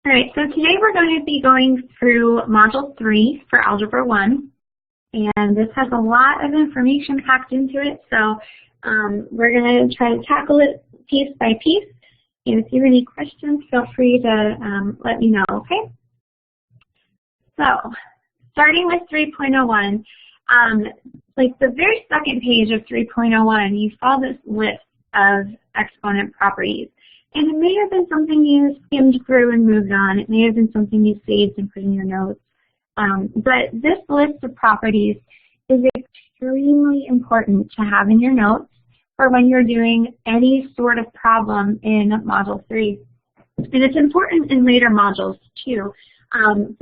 All right, so today we're going to be going through Module 3 for Algebra 1. And this has a lot of information packed into it, so we're going to try to tackle it piece by piece. And if you have any questions, feel free to let me know, okay? So, starting with 3.01, like the very second page of 3.01, you saw this list of exponent properties. And it may have been something you skimmed through and moved on. It may have been something you saved and put in your notes. But this list of properties is extremely important to have in your notes for when you're doing any sort of problem in Module 3. And it's important in later modules too,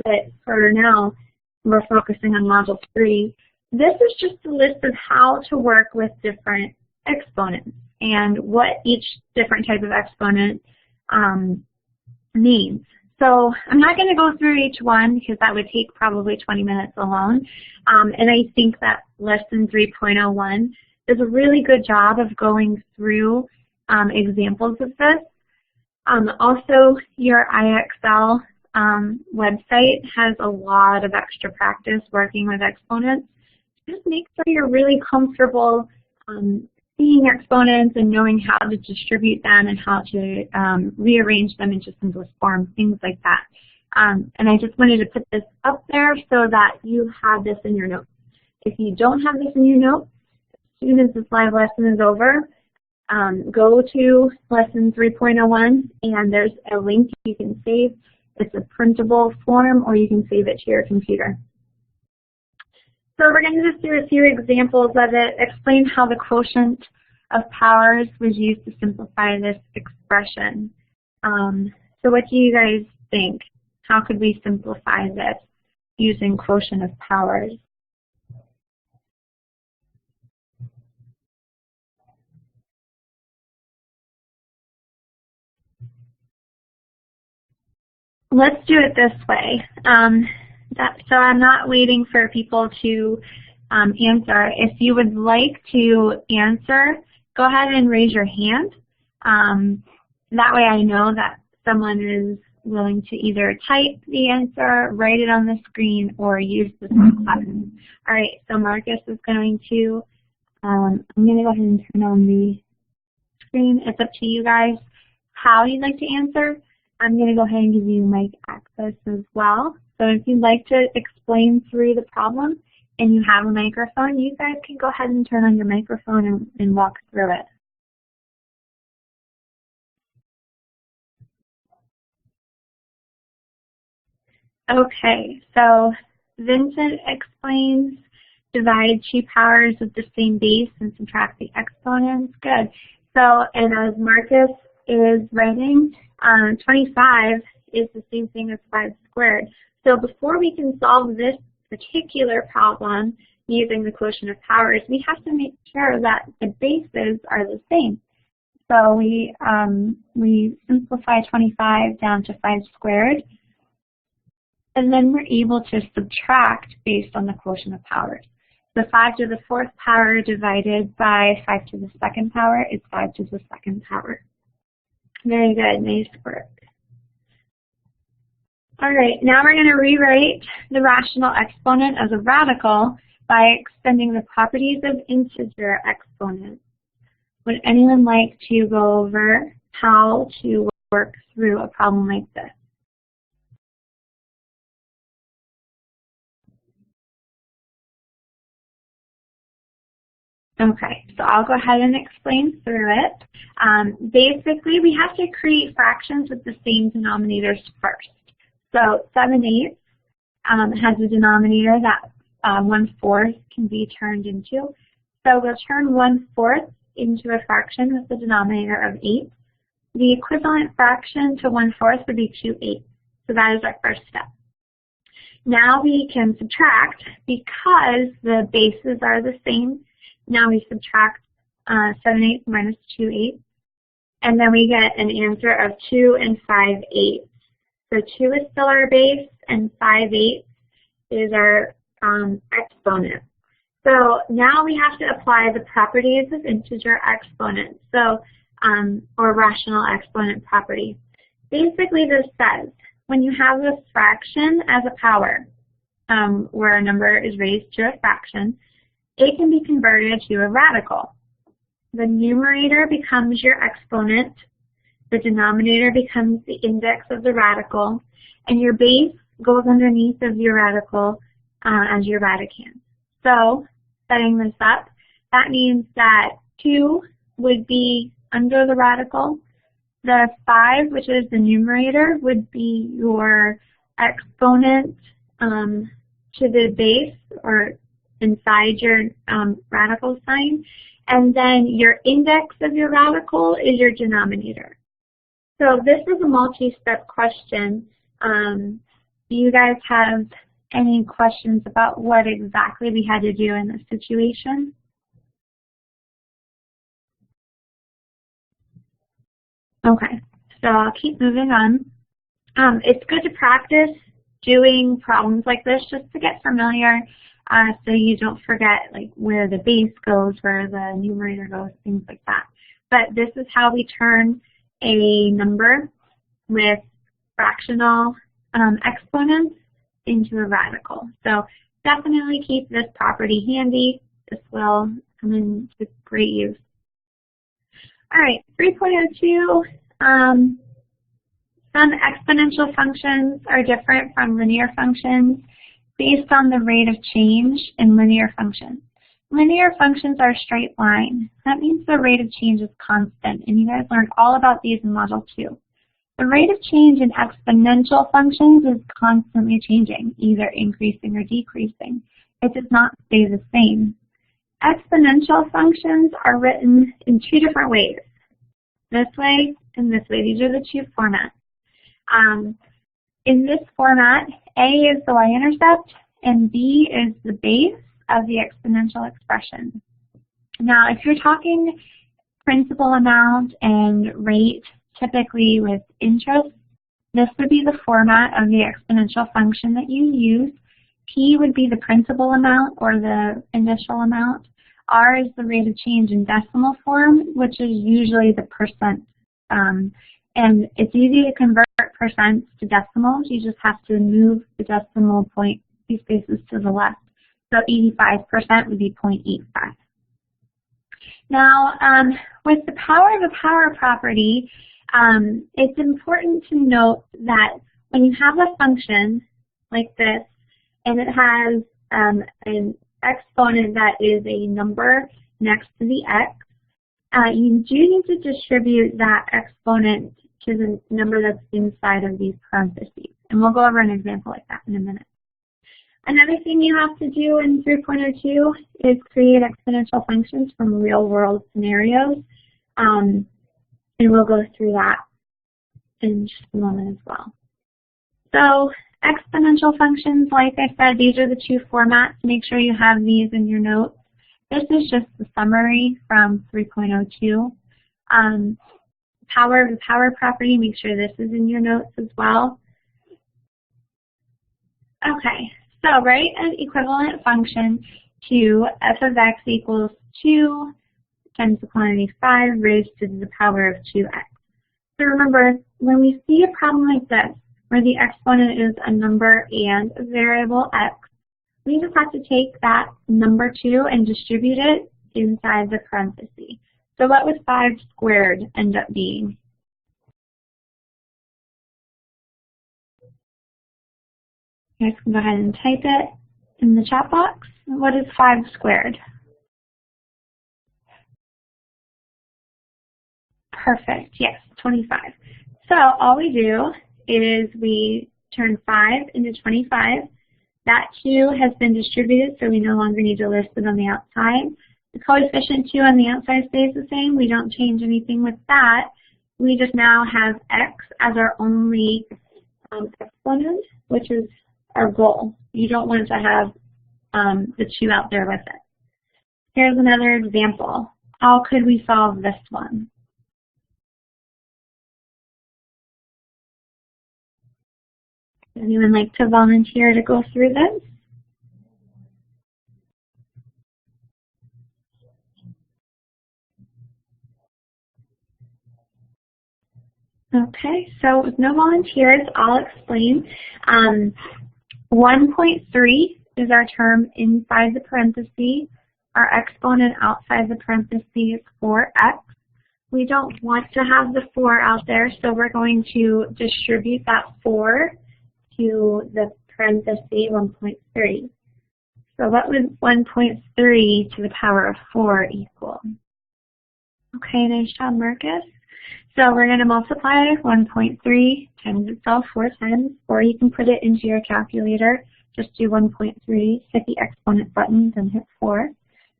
but for now we're focusing on Module 3. This is just a list of how to work with different exponents and what each different type of exponent means. So I'm not going to go through each one because that would take probably 20 minutes alone. And I think that lesson 3.01 does a really good job of going through examples of this. Also, your IXL website has a lot of extra practice working with exponents. Just make sure you're really comfortable seeing exponents and knowing how to distribute them and how to rearrange them into simplest forms, things like that. And I just wanted to put this up there so that you have this in your notes. If you don't have this in your notes, as soon as this live lesson is over, go to lesson 3.01 and there's a link you can save. It's a printable form or you can save it to your computer. So we're going to just do a few examples of it, explain how the quotient of powers was used to simplify this expression. So what do you guys think? How could we simplify this using quotient of powers? Let's do it this way. So I'm not waiting for people to answer. If you would like to answer, go ahead and raise your hand. That way I know that someone is willing to either type the answer, write it on the screen, or use the button. All right, so Marcus is going to, I'm going to go ahead and turn on the screen. It's up to you guys how you'd like to answer. I'm going to go ahead and give you mic access as well. So if you'd like to explain through the problem and you have a microphone, you guys can go ahead and turn on your microphone and walk through it. Okay, so Vincent explains divide two powers with the same base and subtract the exponents. Good. So, and as Marcus is writing, 25 is the same thing as 5 squared. So before we can solve this particular problem using the quotient of powers, we have to make sure that the bases are the same. So we simplify 25 down to 5 squared, and then we're able to subtract based on the quotient of powers. So 5 to the 4th power divided by 5 to the 2nd power is 5 to the 2nd power. Very good, nice work. All right, now we're going to rewrite the rational exponent as a radical by extending the properties of integer exponents. Would anyone like to go over how to work through a problem like this? Okay, so I'll go ahead and explain through it. Basically, we have to create fractions with the same denominators first. So 7/8 has a denominator that 1/4 can be turned into. So we'll turn 1/4 into a fraction with the denominator of 8. The equivalent fraction to 1/4 would be 2/8. So that is our first step. Now we can subtract because the bases are the same. Now we subtract 7/8 minus 2/8, and then we get an answer of 2 and 5/8. So 2 is still our base, and 5/8 is our exponent. So now we have to apply the properties of integer exponents, so or rational exponent property. Basically, this says when you have this fraction as a power, where a number is raised to a fraction, it can be converted to a radical. The numerator becomes your exponent, the denominator becomes the index of the radical, and your base goes underneath of your radical as your radicand. So, setting this up, that means that 2 would be under the radical. The 5, which is the numerator, would be your exponent to the base or inside your radical sign. And then your index of your radical is your denominator. So this is a multi-step question. Do you guys have any questions about what exactly we had to do in this situation? Okay, so I'll keep moving on. It's good to practice doing problems like this just to get familiar so you don't forget like where the base goes, where the numerator goes, things like that. But this is how we turn a number with fractional exponents into a radical. So definitely keep this property handy. This will come into great use. All right, 3.02, some exponential functions are different from linear functions based on the rate of change in linear functions. Linear functions are a straight line. That means the rate of change is constant, and you guys learned all about these in Module 2. The rate of change in exponential functions is constantly changing, either increasing or decreasing. It does not stay the same. Exponential functions are written in 2 different ways, this way and this way. These are the 2 formats. In this format, A is the y-intercept and B is the base of the exponential expression. Now, if you're talking principal amount and rate, typically with interest, this would be the format of the exponential function that you use. P would be the principal amount or the initial amount. R is the rate of change in decimal form, which is usually the percent. And it's easy to convert percents to decimals. You just have to move the decimal point, these spaces to the left. So 85% would be 0.85. Now, with the power of a power property, it's important to note that when you have a function like this, and it has an exponent that is a number next to the x, you do need to distribute that exponent to the number that's inside of these parentheses. And we'll go over an example like that in a minute. Another thing you have to do in 3.02 is create exponential functions from real-world scenarios. And we'll go through that in just a moment as well. So exponential functions, like I said, these are the 2 formats. Make sure you have these in your notes. This is just the summary from 3.02. Power of the power property, make sure this is in your notes as well. Okay, so write an equivalent function to f of x equals 2 times the quantity 5 raised to the power of 2x. So remember, when we see a problem like this, where the exponent is a number and a variable x, we just have to take that number 2 and distribute it inside the parenthesis. So what would 5 squared end up being? You guys can go ahead and type it in the chat box. What is 5 squared? Perfect, yes, 25. So all we do is we turn 5 into 25. That 2 has been distributed, so we no longer need to list it on the outside. The coefficient 2 on the outside stays the same. We don't change anything with that. We just now have x as our only exponent, which is our goal. You don't want to have the 2 out there with it. Here's another example. How could we solve this one? Anyone like to volunteer to go through this? Okay, so with no volunteers, I'll explain. 1.3 is our term inside the parentheses. Our exponent outside the parentheses is 4x. We don't want to have the 4 out there, so we're going to distribute that 4 to the parentheses 1.3. So what would 1.3 to the power of 4 equal? Okay, nice job, Marcus. So we're going to multiply 1.3 times itself 4 times, or you can put it into your calculator. Just do 1.3, hit the exponent button, then hit 4.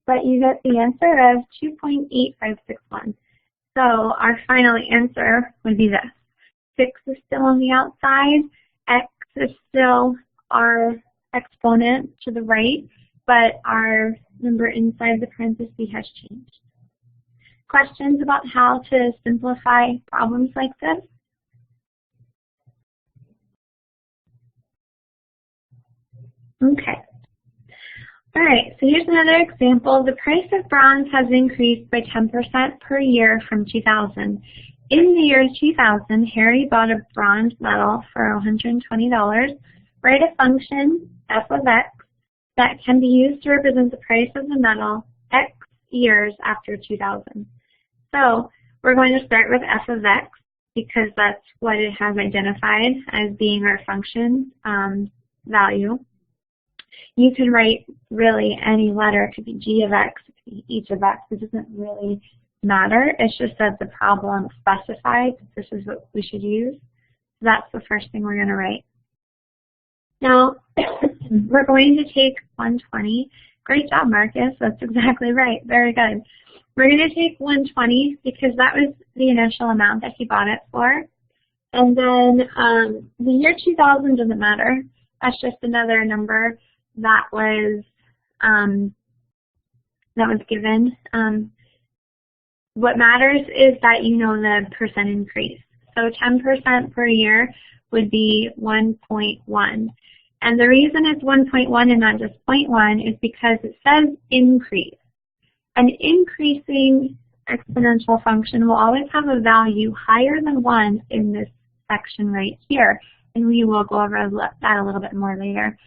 But you get the answer of 2.8561. So our final answer would be this. 6 is still on the outside, x is still our exponent to the right, but our number inside the parentheses has changed. Questions about how to simplify problems like this? Okay. All right, so here's another example. The price of bronze has increased by 10% per year from 2000. In the year 2000, Harry bought a bronze medal for $120. Write a function, f of x, that can be used to represent the price of the medal x years after 2000. So we're going to start with f of x because that's what it has identified as being our function value. You can write really any letter. It could be g of x, it could be h of x. It doesn't really matter. It's just that the problem specifies this is what we should use. So that's the first thing we're going to write. Now, we're going to take 120. Great job, Marcus. That's exactly right. Very good. We're going to take 120 because that was the initial amount that he bought it for. And then the year 2000 doesn't matter. That's just another number that was given. What matters is that you know the percent increase. So 10% per year would be 1.1. And the reason it's 1.1 and not just 0.1 is because it says increase. An increasing exponential function will always have a value higher than 1 in this section right here. And we will go over that a little bit more later.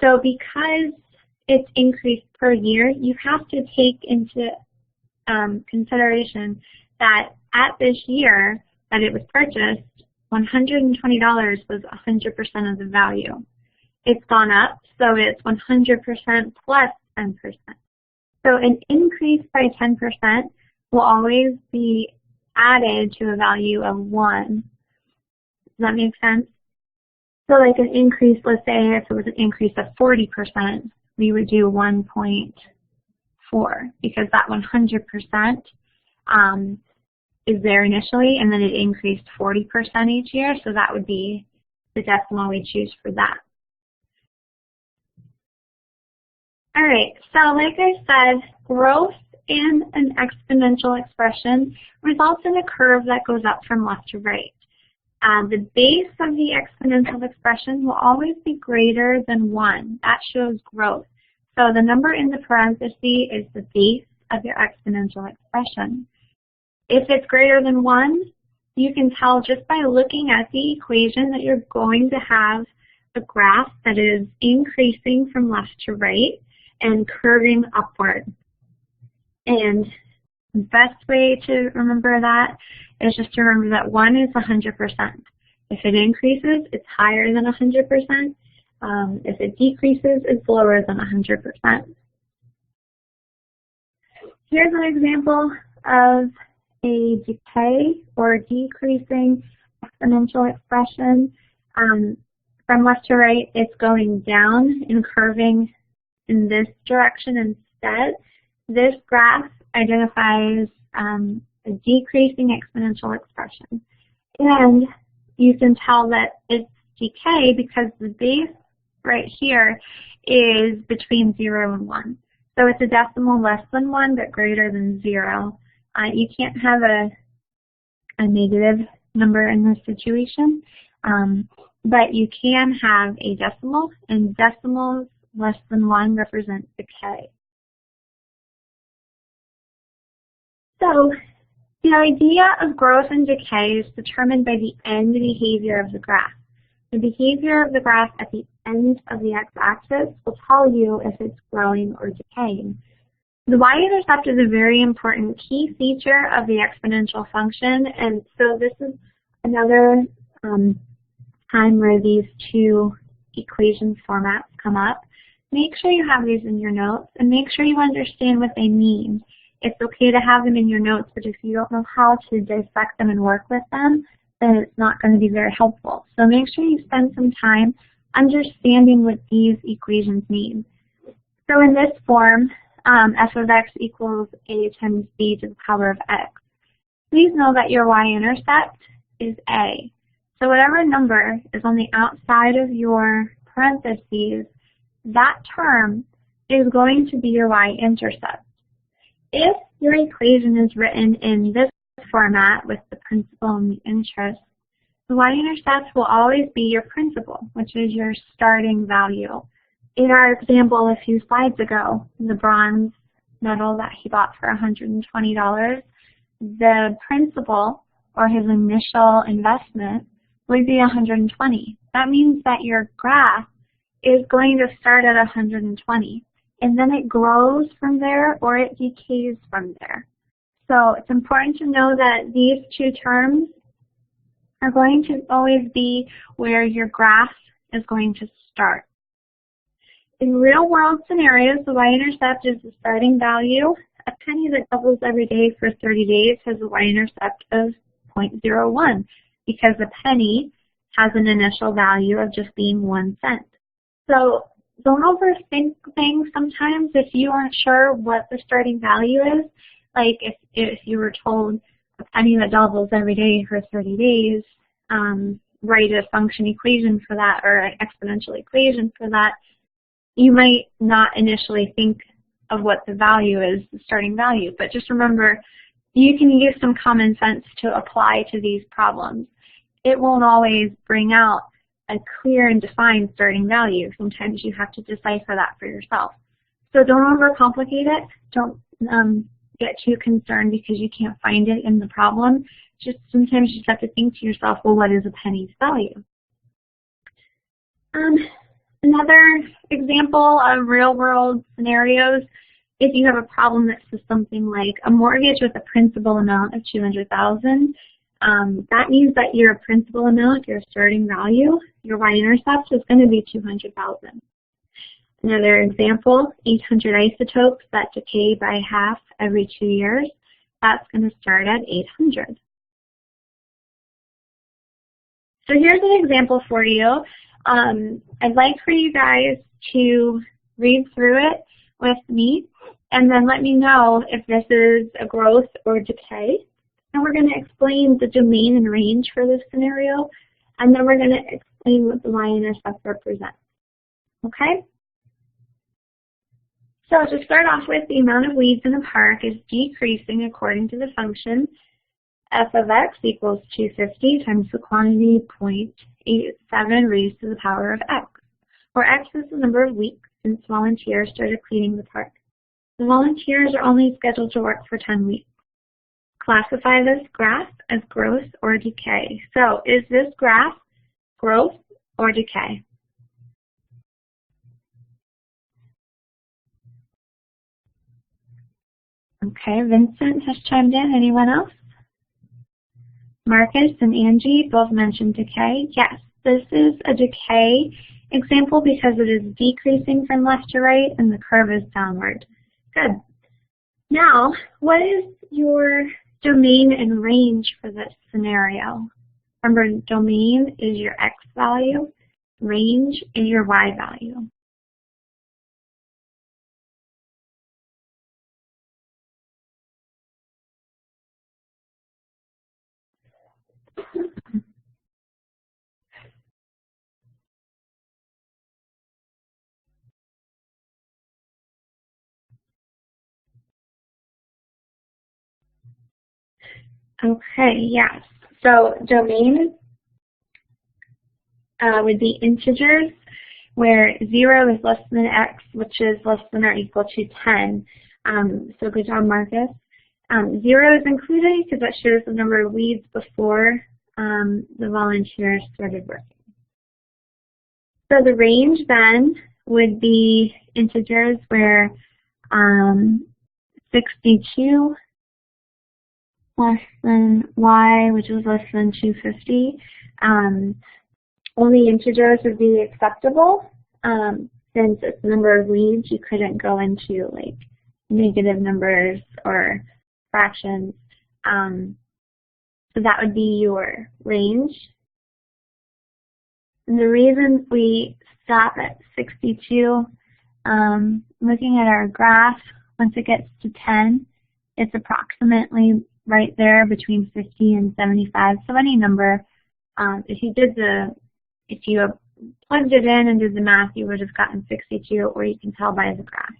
So because it's increased per year, you have to take into consideration that at this year that it was purchased, $120 was 100% of the value. It's gone up, so it's 100% plus 10%. So an increase by 10% will always be added to a value of 1. Does that make sense? So like an increase, let's say if it was an increase of 40%, we would do 1.4 because that 100% is there initially, and then it increased 40% each year, so that would be the decimal we choose for that. All right, so like I said, growth in an exponential expression results in a curve that goes up from left to right. The base of the exponential expression will always be greater than 1. That shows growth. So the number in the parenthesis is the base of your exponential expression. If it's greater than 1, you can tell just by looking at the equation that you're going to have a graph that is increasing from left to right and curving upward. And the best way to remember that is just to remember that 1 is 100%. If it increases, it's higher than 100%. If it decreases, it's lower than 100%. Here's an example of a decay or decreasing exponential expression. From left to right, it's going down and curving in this direction instead. This graph identifies a decreasing exponential expression. And you can tell that it's decay because the base right here is between 0 and 1. So it's a decimal less than 1 but greater than 0. You can't have a negative number in this situation, but you can have a decimal, and decimals less than 1 represent decay. So The idea of growth and decay is determined by the end behavior of the graph. The behavior of the graph at the end of the x-axis will tell you if it's growing or decaying. The y-intercept is a very important key feature of the exponential function, and so this is another time where these two equation formats come up. Make sure you have these in your notes and make sure you understand what they mean. It's okay to have them in your notes, but if you don't know how to dissect them and work with them, then it's not going to be very helpful. So make sure you spend some time understanding what these equations mean. So in this form, f of x equals a times b to the power of x. Please know that your y-intercept is a. So whatever number is on the outside of your parentheses, that term is going to be your y-intercept. If your equation is written in this format with the principal and the interest, the y-intercept will always be your principal, which is your starting value. In our example a few slides ago, the bronze medal that he bought for $120, the principal, or his initial investment, would be 120. That means that your graph is going to start at 120, and then it grows from there or it decays from there. So it's important to know that these two terms are going to always be where your graph is going to start. In real-world scenarios, the y-intercept is the starting value. A penny that doubles every day for 30 days has a y-intercept of 0.01 because a penny has an initial value of just being 1 cent. So don't overthink things sometimes if you aren't sure what the starting value is. Like if you were told a penny that doubles every day for 30 days, write a function equation for that or an exponential equation for that, you might not initially think of what the value is, the starting value. But just remember, you can use some common sense to apply to these problems. It won't always bring out a clear and defined starting value. Sometimes you have to decipher that for yourself. So don't overcomplicate it. Don't get too concerned because you can't find it in the problem. Just sometimes you just have to think to yourself, well, what is a penny's value? Another example of real-world scenarios, if you have a problem that says something like a mortgage with a principal amount of $200,000, that means that your principal amount, your starting value, your y-intercept is going to be $200,000. Another example, 800 isotopes that decay by half every 2 years. That's going to start at 800. So here's an example for you. I'd like for you guys to read through it with me and then let me know if this is a growth or decay. And we're going to explain the domain and range for this scenario, and then we're going to explain what the y-intercept represents. Okay? So to start off with, the amount of weeds in a park is decreasing according to the function f of x equals 250 times the quantity 0.87 raised to the power of x, where x is the number of weeks since volunteers started cleaning the park. The volunteers are only scheduled to work for 10 weeks. Classify this graph as growth or decay. So is this graph growth or decay? Okay, Vincent has chimed in. Anyone else? Marcus and Angie both mentioned decay. Yes, this is a decay example because it is decreasing from left to right and the curve is downward. Good. Now, what is your domain and range for this scenario? Remember, domain is your x value, range is your y value. Okay, yes. So domain would be integers, where 0 is less than x, which is less than or equal to 10. So good job, Marcus. 0 is included because that shows the number of weeds before the volunteer started working. So the range then would be integers where 62 less than y, which is less than 250. Only integers would be acceptable. Since it's the number of weeds, you couldn't go into like negative numbers or fractions. So that would be your range. And the reasons we stop at 62, looking at our graph, once it gets to 10, it's approximately right there between 50 and 75. So any number, if you plugged it in and did the math, you would have gotten 62, or you can tell by the graph.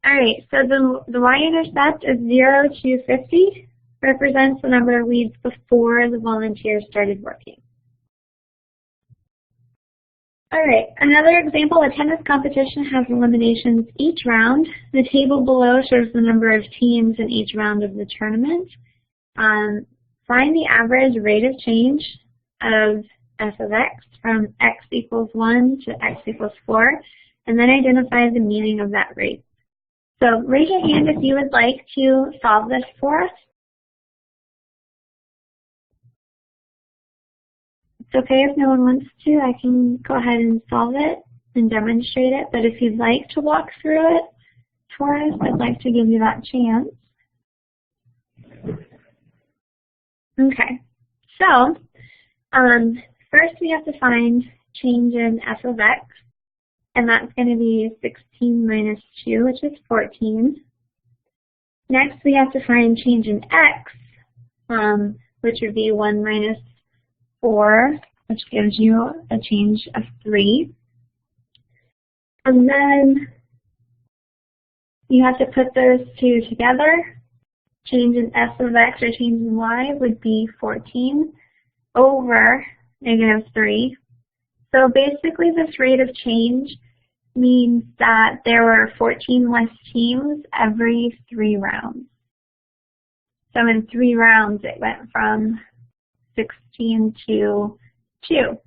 All right, so the y-intercept is 0 to 50, represents the number of weeds before the volunteer started working. All right, another example, a tennis competition has eliminations each round. The table below shows the number of teams in each round of the tournament. Find the average rate of change of f of x from x equals 1 to x equals 4, and then identify the meaning of that rate. So raise your hand if you would like to solve this for us. It's okay if no one wants to. I can go ahead and solve it and demonstrate it, but if you'd like to walk through it for us, I'd like to give you that chance. Okay, so first we have to find change in f of x, and that's going to be 16 minus 2, which is 14. Next we have to find change in x, which would be 1 minus 4, which gives you a change of 3. And then you have to put those two together. Change in f of x or change in y would be 14 over negative 3. So basically this rate of change means that there were 14 less teams every 3 rounds. So in 3 rounds it went from 16 to 2.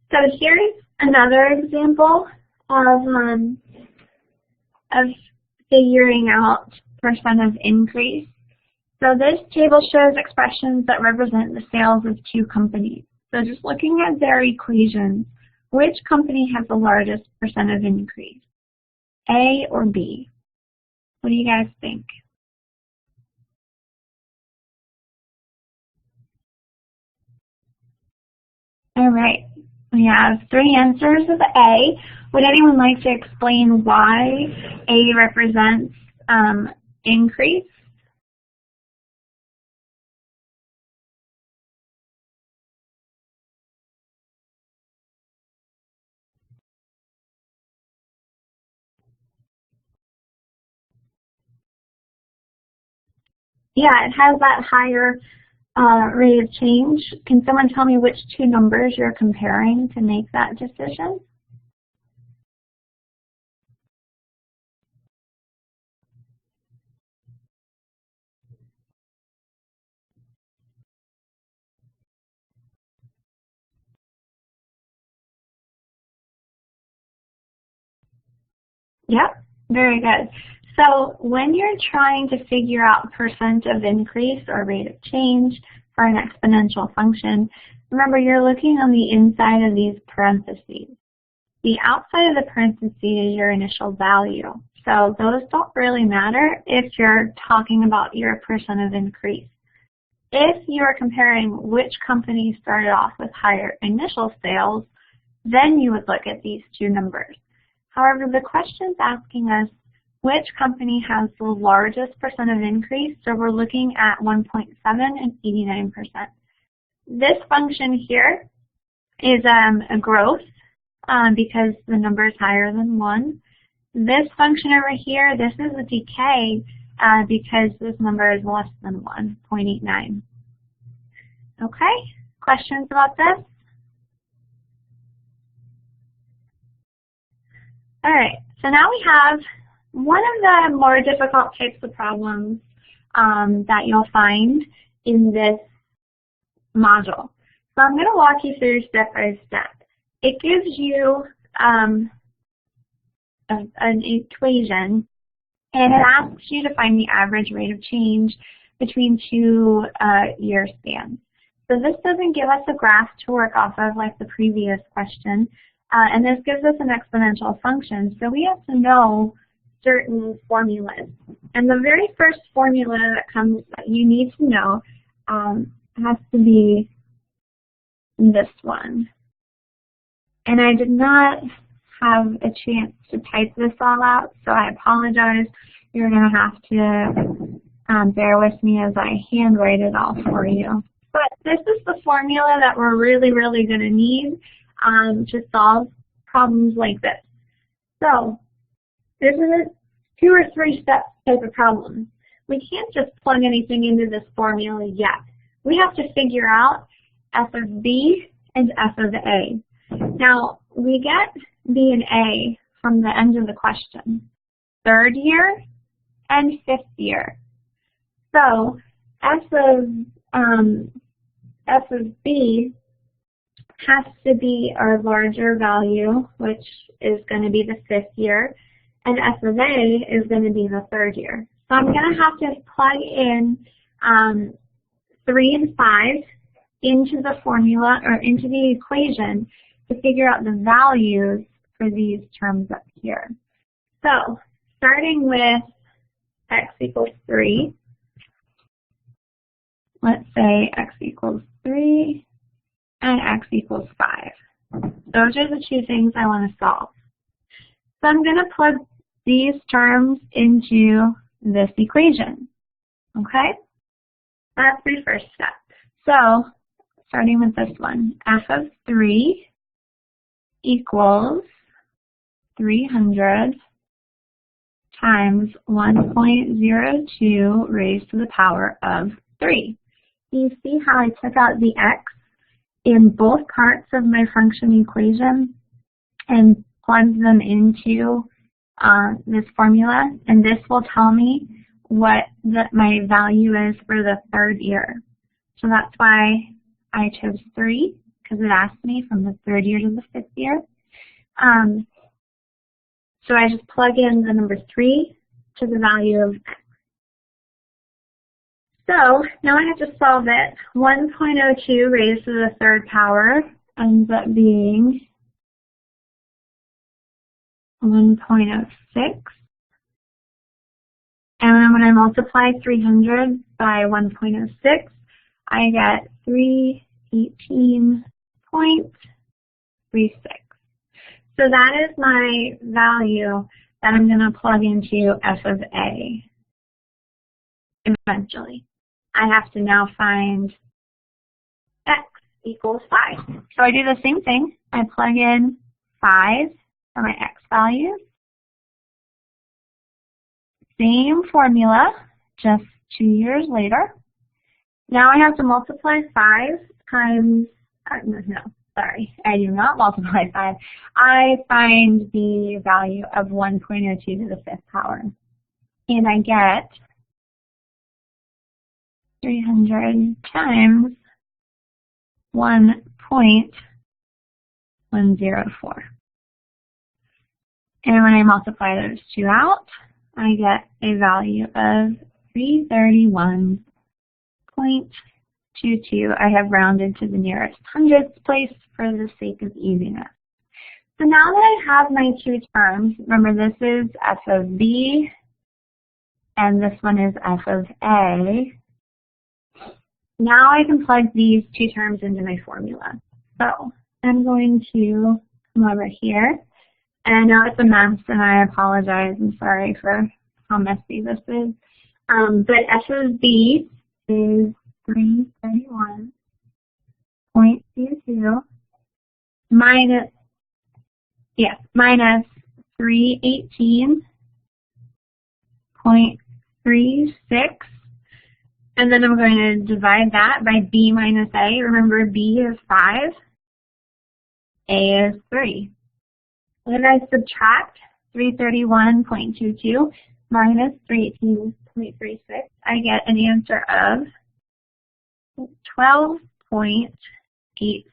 So here's another example of figuring out percent of increase. So this table shows expressions that represent the sales of 2 companies. So just looking at their equations, which company has the largest percent of increase? A or B? What do you guys think? All right, we have 3 answers of A. Would anyone like to explain why A represents increase? Yeah, it has that higher rate of change. Can someone tell me which 2 numbers you're comparing to make that decision? Yep, very good. So when you're trying to figure out percent of increase or rate of change for an exponential function, remember you're looking on the inside of these parentheses. The outside of the parentheses is your initial value. So those don't really matter if you're talking about your percent of increase. If you are comparing which company started off with higher initial sales, then you would look at these 2 numbers. However, the question is asking us which company has the largest percent of increase, so we're looking at 1.7 and 89%. This function here is a growth because the number is higher than 1. This function over here, this is a decay because this number is less than 1, 0.89. Okay, questions about this? All right, so now we have one of the more difficult types of problems that you'll find in this module. So I'm going to walk you through step by step. It gives you an equation, and it asks you to find the average rate of change between two year spans. So this doesn't give us a graph to work off of like the previous question, and this gives us an exponential function. So we have to know certain formulas. And the very first formula that you need to know has to be this one. And I did not have a chance to type this all out, so I apologize. You're going to have to bear with me as I handwrite it all for you. But this is the formula that we're really, really going to need to solve problems like this. So this is a 2 or 3 step type of problem. We can't just plug anything into this formula yet. We have to figure out f of b and f of a. Now, we get b and a from the end of the question, 3rd year and 5th year. So f of b has to be our larger value, which is going to be the 5th year, and f of a is going to be the 3rd year. So I'm going to have to plug in 3 and 5 into the formula or into the equation to figure out the values for these terms up here. So starting with x equals 3, let's say x equals 3 and x equals 5. Those are the 2 things I want to solve. So I'm going to plug these terms into this equation. Okay? That's the first step. So starting with this one, f of 3 equals 300 times 1.02 raised to the power of 3. You see how I took out the x in both parts of my function equation and plugged them into this formula, and this will tell me what my value is for the 3rd year. So that's why I chose 3, because it asked me from the 3rd year to the 5th year. So I just plug in the number 3 to the value of x. So now I have to solve it. 1.02 raised to the 3rd power ends up being 1.06. And then when I multiply 300 by 1.06, I get 318.36. So that is my value that I'm going to plug into f of a eventually. I have to now find x equals 5. So I do the same thing. I plug in 5 for my x values. Same formula, just 2 years later. Now I have to multiply 5 times, sorry, I do not multiply 5. I find the value of 1.02 to the 5th power. And I get 300 times 1.104. And when I multiply those 2 out, I get a value of 331.22. I have rounded to the nearest hundredths place for the sake of easiness. So now that I have my 2 terms, remember this is f of b and this one is f of a. Now I can plug these 2 terms into my formula. So I'm going to come over here. And I know it's a mess, and I apologize. I'm sorry for how messy this is. But f of b is 331.22 minus 318.36. And then I'm going to divide that by b minus a. Remember, b is 5, a is 3. When I subtract 331.22 minus 318.36, I get an answer of 12.86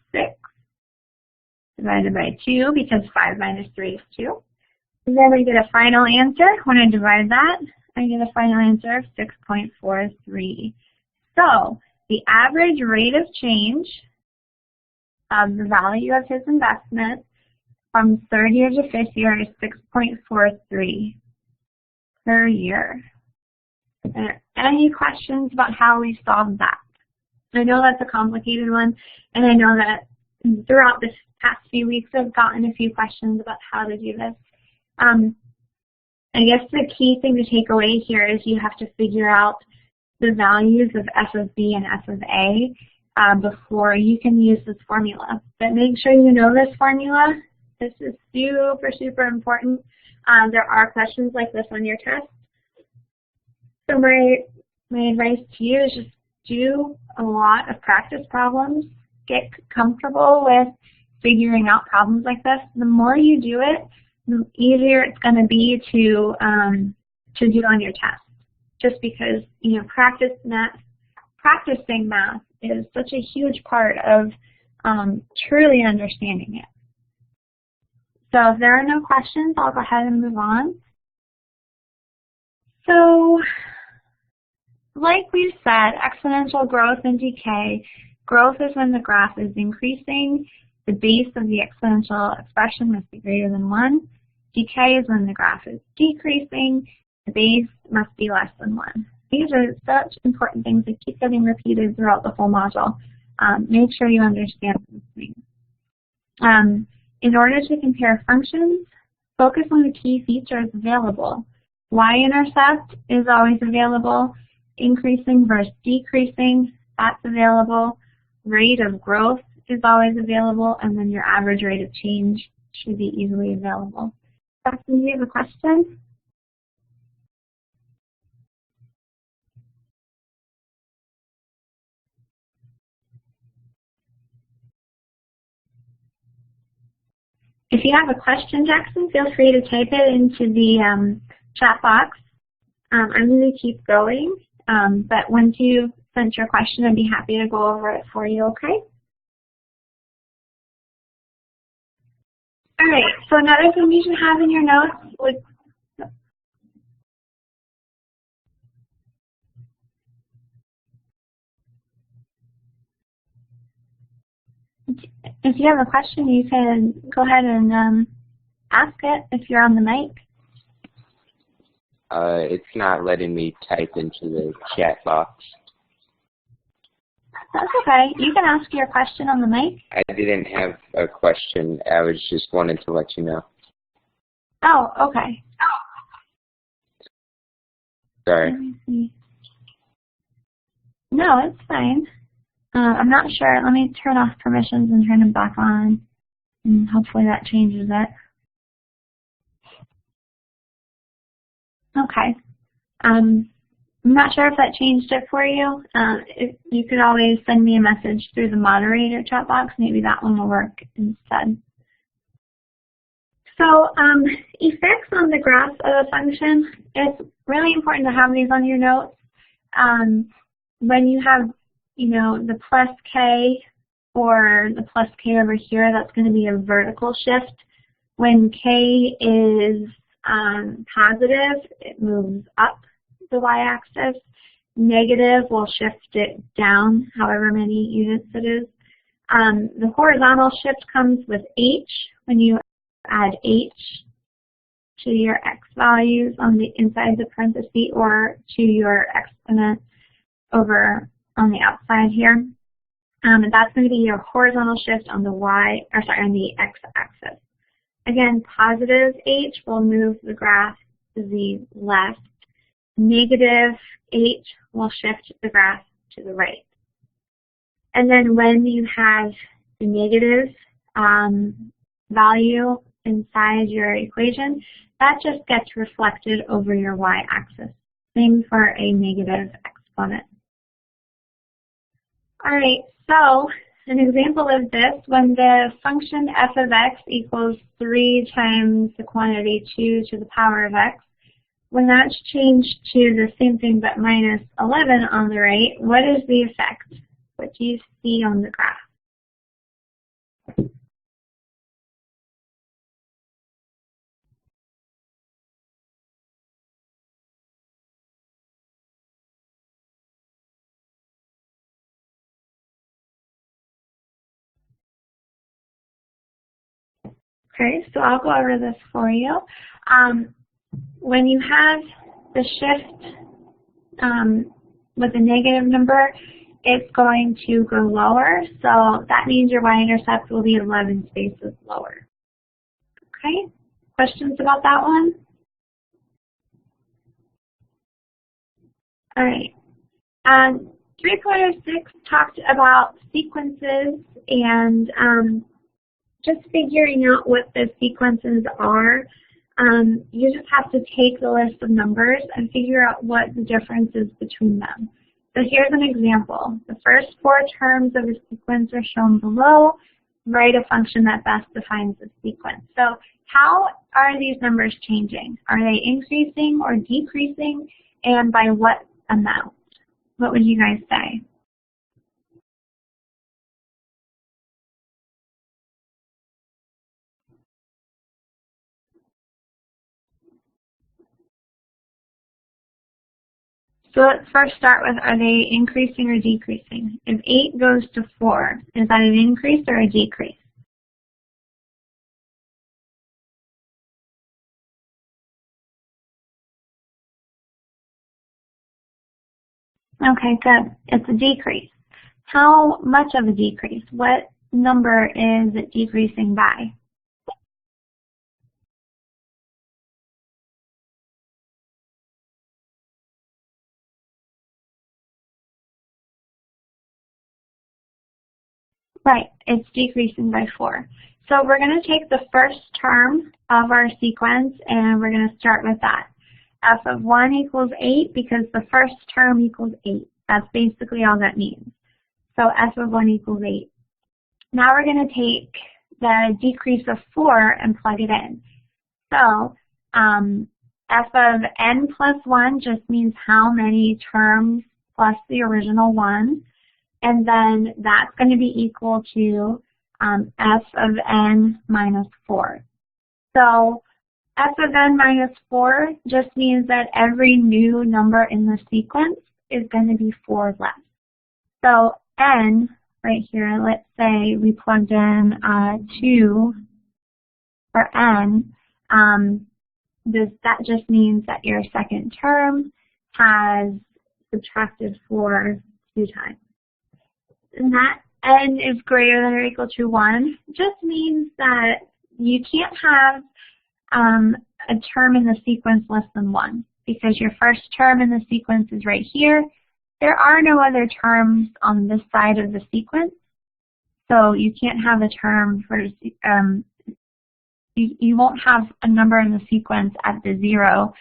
divided by 2, because 5 minus 3 is 2. And then I get a final answer. When I divide that, I get a final answer of 6.43. So the average rate of change of the value of his investment from third year to fifth year is 6.43 per year. Are there any questions about how we solved that? I know that's a complicated one, and I know that throughout this past few weeks I've gotten a few questions about how to do this. I guess the key thing to take away here is you have to figure out the values of f of b and f of a before you can use this formula. But make sure you know this formula. This is super, super important. There are questions like this on your test. So my advice to you is just do a lot of practice problems. Get comfortable with figuring out problems like this. The more you do it, the easier it's going to be to do on your test. Just because, you know, practicing math is such a huge part of truly understanding it. So if there are no questions, I'll go ahead and move on. So, like we said, exponential growth and decay. Growth is when the graph is increasing. The base of the exponential expression must be greater than 1. Decay is when the graph is decreasing. The base must be less than 1. These are such important things that keep getting repeated throughout the whole module. Make sure you understand these things. In order to compare functions, focus on the key features available. Y-intercept is always available. Increasing versus decreasing, that's available. Rate of growth is always available. And then your average rate of change should be easily available. Justin, do you have a question? If you have a question, Jackson, feel free to type it into the chat box. I'm going to keep going, but once you've sent your question, I'd be happy to go over it for you, okay? All right, so another thing you should have in your notes would if you have a question, you can go ahead and ask it if you're on the mic. It's not letting me type into the chat box. That's okay. You can ask your question on the mic. I didn't have a question. I was just wanting to let you know. Oh, okay. Sorry. Let me see. No, it's fine. I'm not sure. Let me turn off permissions and turn them back on, and hopefully that changes it. Okay. I'm not sure if that changed it for you. You could always send me a message through the moderator chat box. Maybe that one will work instead. So effects on the graph of a function, it's really important to have these on your notes. When you have, you know, the plus k or the plus k over here, that's going to be a vertical shift. When k is positive, it moves up the y-axis. Negative will shift it down, however many units it is. The horizontal shift comes with h. When you add h to your x values on the inside the parenthesis or to your exponent over on the outside here. And that's going to be your horizontal shift on the on the x-axis. Again, positive h will move the graph to the left. Negative h will shift the graph to the right. And then when you have the negative value inside your equation, that just gets reflected over your y-axis. Same for a negative exponent. All right, so an example of this, when the function f of x equals 3 times the quantity 2 to the power of x, when that's changed to the same thing but minus 11 on the right, what is the effect? What do you see on the graph? Okay, so I'll go over this for you. When you have the shift with a negative number, it's going to go lower, so that means your y-intercept will be 11 spaces lower. Okay, questions about that one? All right. 3.06 talked about sequences and just figuring out what the sequences are. You just have to take the list of numbers and figure out what the difference is between them. So here's an example. The first 4 terms of a sequence are shown below. Write a function that best defines the sequence. So how are these numbers changing? Are they increasing or decreasing, and by what amount? What would you guys say? So let's first start with, are they increasing or decreasing? If 8 goes to 4, is that an increase or a decrease? Okay, good. It's a decrease. How much of a decrease? What number is it decreasing by? Right, it's decreasing by 4. So we're going to take the first term of our sequence and we're going to start with that. F of 1 equals 8 because the first term equals 8. That's basically all that means. So F of 1 equals 8. Now we're going to take the decrease of 4 and plug it in. So F of n plus 1 just means how many terms plus the original 1. And then that's going to be equal to f of n minus 4. So f of n minus 4 just means that every new number in the sequence is going to be 4 less. So n, right here, let's say we plugged in 2 for n. That just means that your second term has subtracted 4 2 times. And that n is greater than or equal to 1 just means that you can't have a term in the sequence less than 1 because your first term in the sequence is right here. There are no other terms on this side of the sequence, so you can't have a term for, you won't have a number in the sequence at the 0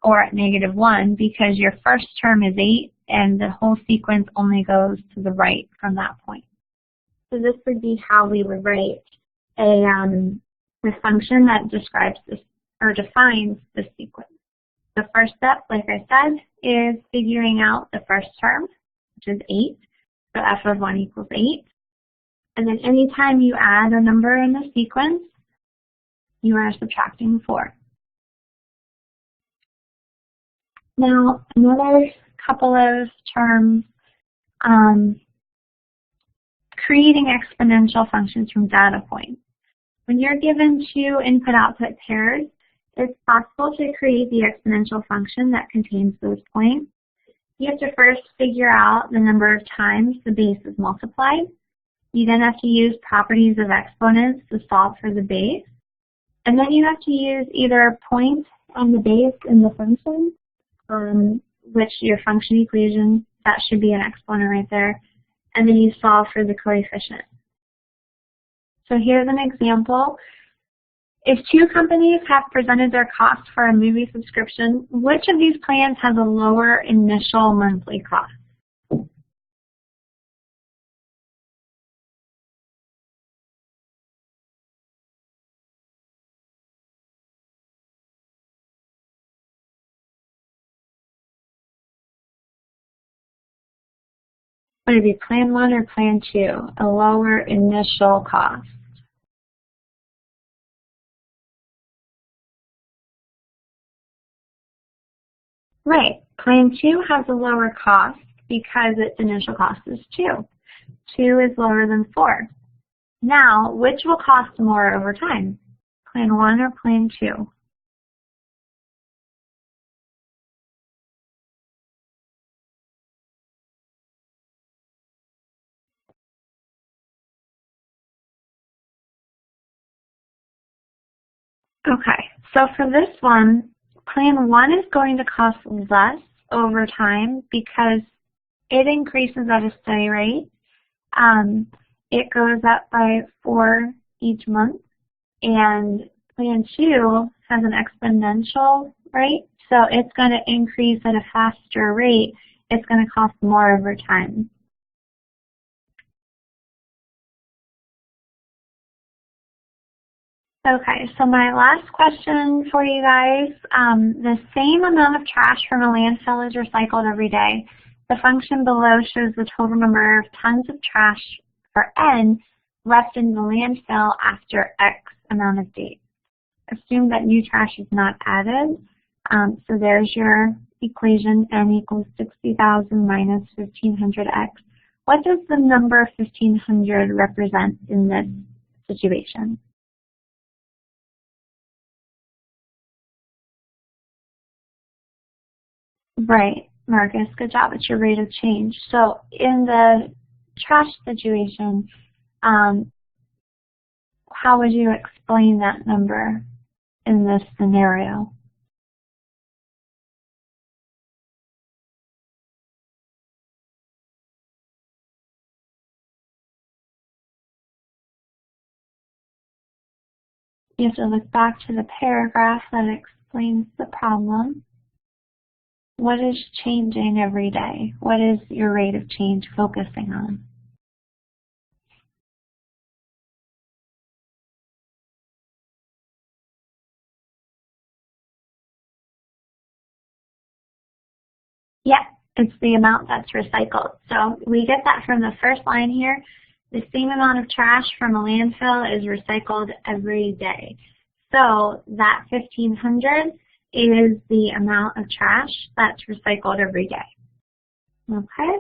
or at -1 because your first term is 8 and the whole sequence only goes to the right from that point. So this would be how we would write a function that describes this or defines this sequence. The first step, like I said, is figuring out the first term, which is 8. So f of 1 equals 8. And then anytime you add a number in the sequence, you are subtracting 4. Now, another couple of terms, creating exponential functions from data points. When you're given 2 input-output pairs, it's possible to create the exponential function that contains those points. You have to first figure out the number of times the base is multiplied. You then have to use properties of exponents to solve for the base. And then you have to use either a point on the base in the function, which your function equation, that should be an exponent right there, and then you solve for the coefficient. So here's an example. If 2 companies have presented their cost for a movie subscription, which of these plans has a lower initial monthly cost? Would it be Plan 1 or Plan 2? A lower initial cost. Right. Plan 2 has a lower cost because its initial cost is 2. 2 is lower than 4. Now, which will cost more over time? Plan 1 or Plan 2? Okay, so for this one, Plan 1 is going to cost less over time because it increases at a steady rate. It goes up by 4 each month, and Plan 2 has an exponential rate, so it's going to increase at a faster rate. It's going to cost more over time. Okay, so my last question for you guys, the same amount of trash from a landfill is recycled every day. The function below shows the total number of tons of trash for N left in the landfill after X amount of days. Assume that new trash is not added. So there's your equation, N equals 60,000 minus 1,500X. What does the number 1,500 represent in this situation? Right, Marcus, good job. It's your rate of change. So in the trash situation, how would you explain that number in this scenario? You have to look back to the paragraph that explains the problem. What is changing every day? What is your rate of change focusing on? Yeah, it's the amount that's recycled. So we get that from the first line here. The same amount of trash from a landfill is recycled every day. So that 1,500 is the amount of trash that's recycled every day. Okay?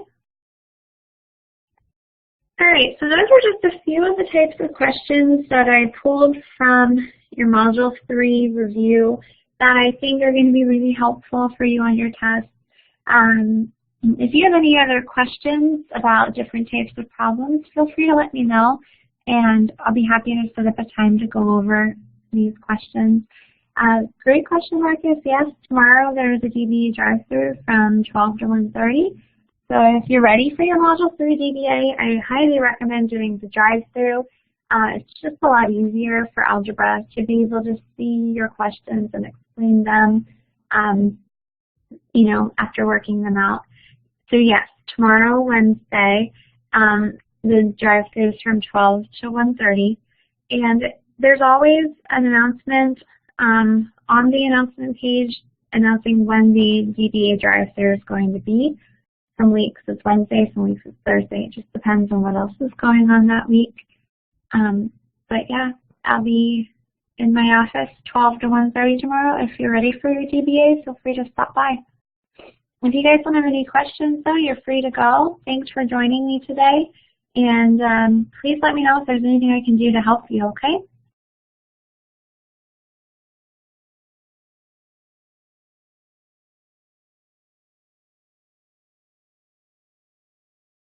All right, so those are just a few of the types of questions that I pulled from your Module 3 review that I think are going to be really helpful for you on your test. If you have any other questions about different types of problems, feel free to let me know, and I'll be happy to set up a time to go over these questions. Great question, Marcus. Yes, tomorrow there's a DBA drive-through from 12 to 1:30. So if you're ready for your Module 3 DBA, I highly recommend doing the drive-through. It's just a lot easier for Algebra to be able to see your questions and explain them, after working them out. So yes, tomorrow, Wednesday, the drive-through is from 12 to 1:30. And there's always an announcement on the announcement page announcing when the DBA drive-through is going to be. Some weeks it's Wednesday, some weeks it's Thursday. It just depends on what else is going on that week. But yeah, I'll be in my office 12 to 1:30 tomorrow. If you're ready for your DBA, feel free to stop by. If you guys don't have any questions, though, you're free to go. Thanks for joining me today. And please let me know if there's anything I can do to help you, okay?